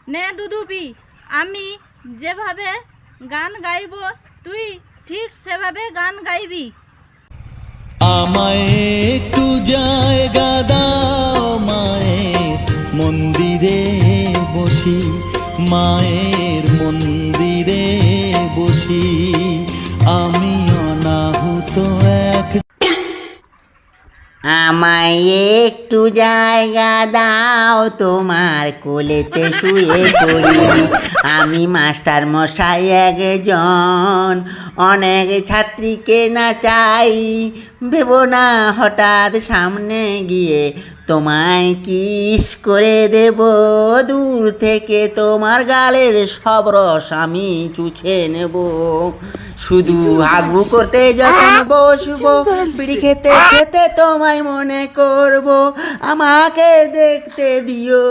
নে দুদুপি, আমি যেভাবে গান গাইব তুই ঠিক সেভাবে গান গাইবি। আমায় একটু জায়গা দাও, মায়ের মন্দিরে বসি, মায়ের মন্দিরে বসি, আমি অনাহুত এক। আমায় একটু জায়গা দাও, তোমার কোলেতে শুয়ে পড়ি। আমি মাস্টার মশাই একজন, অনেক ছাত্রীকে নাচাই। ভেবো না হঠাৎ সামনে গিয়ে তোমায় কিস করে দেব, দূর থেকে তোমার গালের সব রস আমি চুষে নেব। শুধু হাগু করতে যখন বসবো, বিড়ি খেতে খেতে তোমায় মনে করব, আমাকে দেখতে দিও।